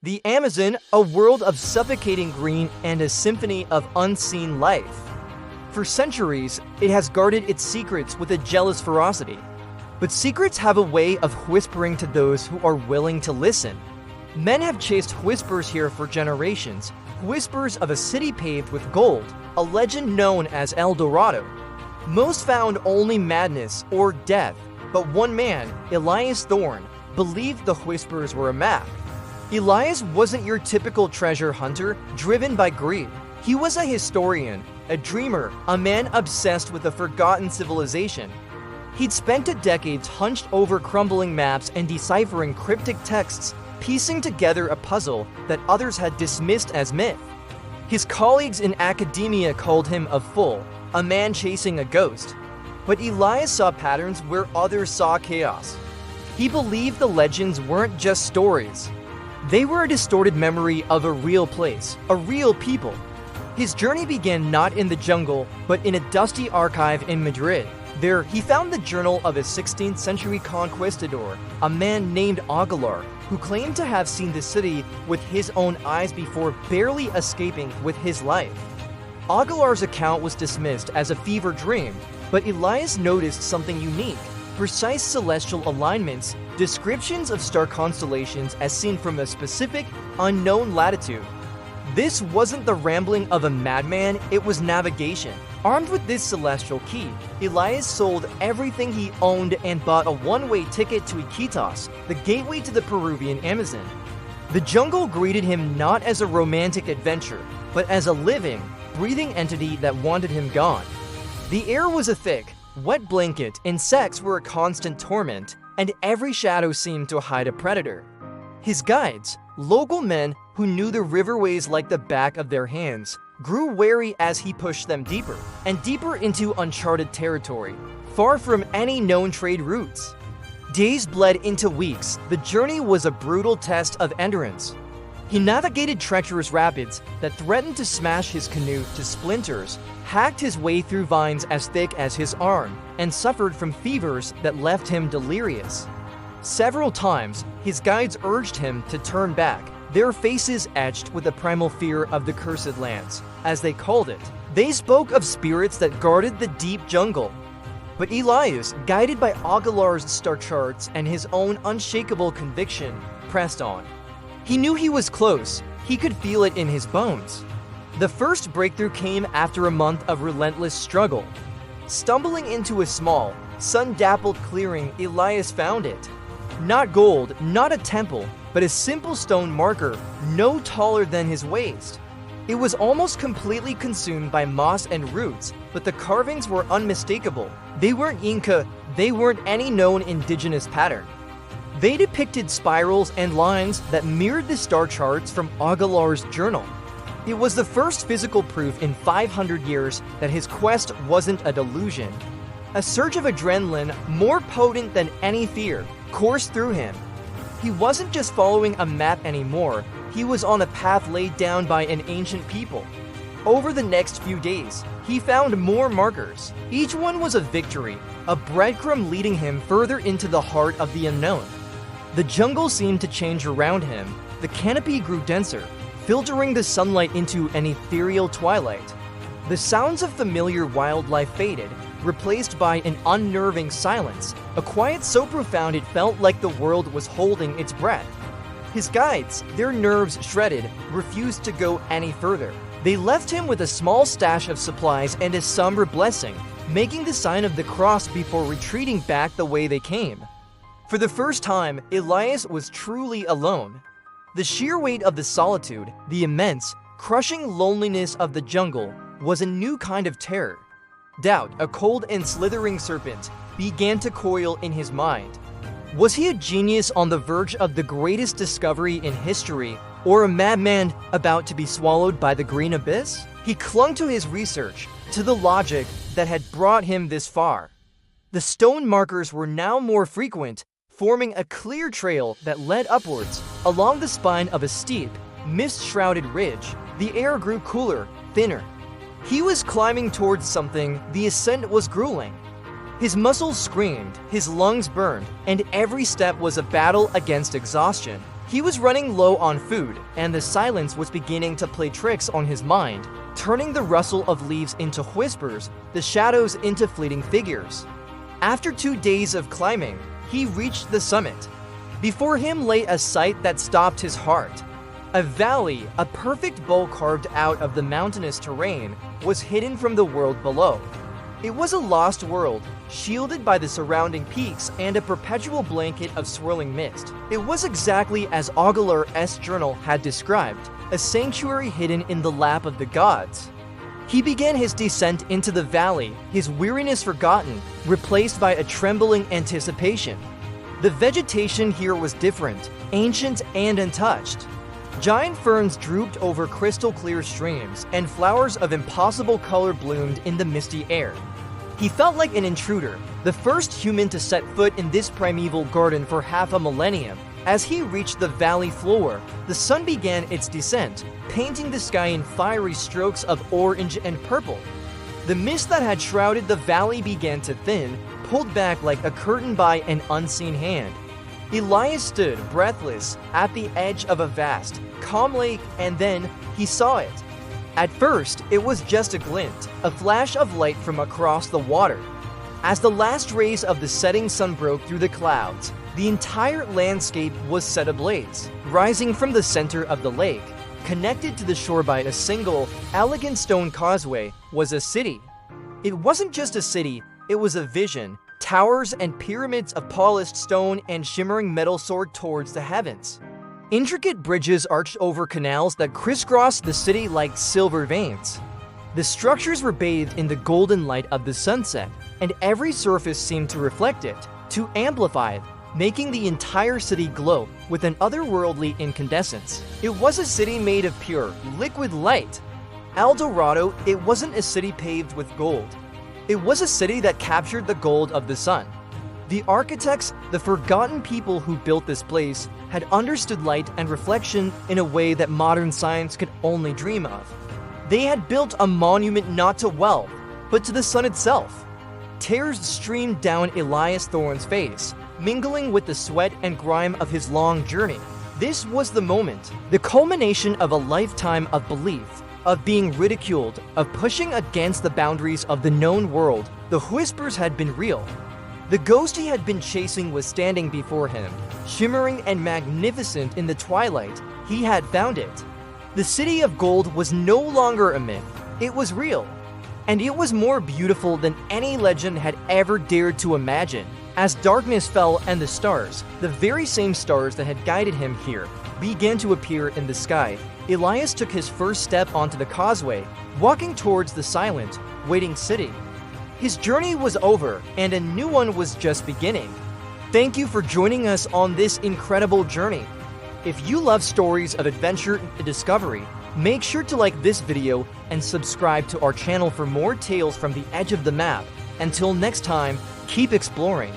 The Amazon, a world of suffocating green and a symphony of unseen life. For centuries, it has guarded its secrets with a jealous ferocity. But secrets have a way of whispering to those who are willing to listen. Men have chased whispers here for generations, whispers of a city paved with gold, a legend known as El Dorado. Most found only madness or death, but one man, Elias Thorne, believed the whispers were a map. Elias wasn't your typical treasure hunter driven by greed. He was a historian, a dreamer, a man obsessed with a forgotten civilization. He'd spent decades hunched over crumbling maps and deciphering cryptic texts, piecing together a puzzle that others had dismissed as myth. His colleagues in academia called him a fool, a man chasing a ghost. But Elias saw patterns where others saw chaos. He believed the legends weren't just stories. They were a distorted memory of a real place, a real people. His journey began not in the jungle, but in a dusty archive in Madrid. There, he found the journal of a 16th century conquistador, a man named Aguilar, who claimed to have seen the city with his own eyes before barely escaping with his life. Aguilar's account was dismissed as a fever dream, but Elias noticed something unique: precise celestial alignments, descriptions of star constellations as seen from a specific, unknown latitude. This wasn't the rambling of a madman, it was navigation. Armed with this celestial key, Elias sold everything he owned and bought a one-way ticket to Iquitos, the gateway to the Peruvian Amazon. The jungle greeted him not as a romantic adventure, but as a living, breathing entity that wanted him gone. The air was a thick, wet blanket, insects were a constant torment, and every shadow seemed to hide a predator. His guides, local men who knew the riverways like the back of their hands, grew wary as he pushed them deeper and deeper into uncharted territory, far from any known trade routes. Days bled into weeks. The journey was a brutal test of endurance. He navigated treacherous rapids that threatened to smash his canoe to splinters, hacked his way through vines as thick as his arm, and suffered from fevers that left him delirious. Several times, his guides urged him to turn back, their faces etched with the primal fear of the cursed lands, as they called it. They spoke of spirits that guarded the deep jungle. But Elias, guided by Aguilar's star charts and his own unshakable conviction, pressed on. He knew he was close. He could feel it in his bones. The first breakthrough came after a month of relentless struggle. Stumbling into a small, sun-dappled clearing, Elias found it. Not gold, not a temple, but a simple stone marker, no taller than his waist. It was almost completely consumed by moss and roots, but the carvings were unmistakable. They weren't Inca, they weren't any known indigenous pattern. They depicted spirals and lines that mirrored the star charts from Aguilar's journal. It was the first physical proof in 500 years that his quest wasn't a delusion. A surge of adrenaline, more potent than any fear, coursed through him. He wasn't just following a map anymore, he was on a path laid down by an ancient people. Over the next few days, he found more markers. Each one was a victory, a breadcrumb leading him further into the heart of the unknown. The jungle seemed to change around him. The canopy grew denser, filtering the sunlight into an ethereal twilight. The sounds of familiar wildlife faded, replaced by an unnerving silence, a quiet so profound it felt like the world was holding its breath. His guides, their nerves shredded, refused to go any further. They left him with a small stash of supplies and a somber blessing, making the sign of the cross before retreating back the way they came. For the first time, Elias was truly alone. The sheer weight of the solitude, the immense, crushing loneliness of the jungle, was a new kind of terror. Doubt, a cold and slithering serpent, began to coil in his mind. Was he a genius on the verge of the greatest discovery in history, or a madman about to be swallowed by the green abyss? He clung to his research, to the logic that had brought him this far. The stone markers were now more frequent, forming a clear trail that led upwards, along the spine of a steep, mist-shrouded ridge. The air grew cooler, thinner. He was climbing towards something. The ascent was grueling. His muscles screamed, his lungs burned, and every step was a battle against exhaustion. He was running low on food, and the silence was beginning to play tricks on his mind, turning the rustle of leaves into whispers, the shadows into fleeting figures. After 2 days of climbing, he reached the summit. Before him lay a sight that stopped his heart. A valley, a perfect bowl carved out of the mountainous terrain, was hidden from the world below. It was a lost world, shielded by the surrounding peaks and a perpetual blanket of swirling mist. It was exactly as Augelar's journal had described, a sanctuary hidden in the lap of the gods. He began his descent into the valley, his weariness forgotten, replaced by a trembling anticipation. The vegetation here was different, ancient and untouched. Giant ferns drooped over crystal-clear streams, and flowers of impossible color bloomed in the misty air. He felt like an intruder, the first human to set foot in this primeval garden for half a millennium. As he reached the valley floor, the sun began its descent, painting the sky in fiery strokes of orange and purple. The mist that had shrouded the valley began to thin, pulled back like a curtain by an unseen hand. Elias stood, breathless, at the edge of a vast, calm lake, and then he saw it. At first, it was just a glint, a flash of light from across the water. As the last rays of the setting sun broke through the clouds, the entire landscape was set ablaze. Rising from the center of the lake, connected to the shore by a single, elegant stone causeway, was a city. It wasn't just a city, it was a vision. Towers and pyramids of polished stone and shimmering metal soared towards the heavens. Intricate bridges arched over canals that crisscrossed the city like silver veins. The structures were bathed in the golden light of the sunset, and every surface seemed to reflect it, to amplify it, making the entire city glow with an otherworldly incandescence. It was a city made of pure, liquid light. El Dorado, it wasn't a city paved with gold. It was a city that captured the gold of the sun. The architects, the forgotten people who built this place, had understood light and reflection in a way that modern science could only dream of. They had built a monument not to wealth, but to the sun itself. Tears streamed down Elias Thorne's face, mingling with the sweat and grime of his long journey. This was the moment, the culmination of a lifetime of belief, of being ridiculed, of pushing against the boundaries of the known world. The whispers had been real. The ghost he had been chasing was standing before him, shimmering and magnificent in the twilight. He had found it. The city of gold was no longer a myth. It was real. And it was more beautiful than any legend had ever dared to imagine. As darkness fell and the stars, the very same stars that had guided him here, began to appear in the sky, Elias took his first step onto the causeway, walking towards the silent, waiting city. His journey was over, and a new one was just beginning. Thank you for joining us on this incredible journey. If you love stories of adventure and discovery, make sure to like this video and subscribe to our channel for more tales from the edge of the map. Until next time, keep exploring.